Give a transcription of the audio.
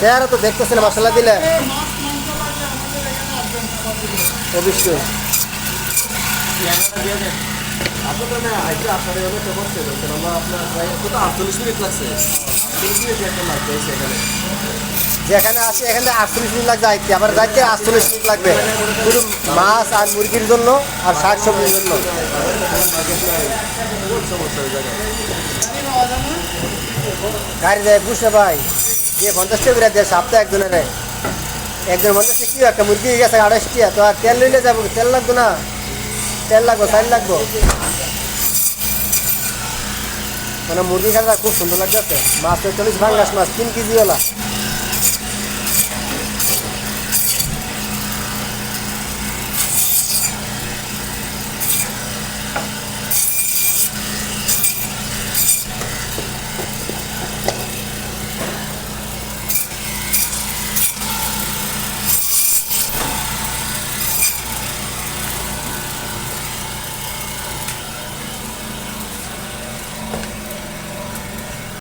চেহারা তো দেখতেছেন মশলা দিলে অবশ্যই যেখানে আসে এখানে 48 মিনিট লাগবে যাইতে, আবার যাইতে 48 মিনিট লাগবে শুধু মাছ আর মুরগির জন্য আর শাক সবজির জন্য। গাড়ি দেয় বুঝে ভাই যে 50 টাকা করে দেয় সপ্তাহে একজনের, একজন 50 টাকা কি একটা মুরগি গেছে 28 টাকা, তো আর তেল লইলে যাবো, তেল লাগতো না, তেল লাগবো, সাইল লাগবো। মানে মুরগি খাওয়া খুব সুন্দর লাগছে, মাছ 40 ভাঙ্গাস মাছ 3 কেজি ওলা।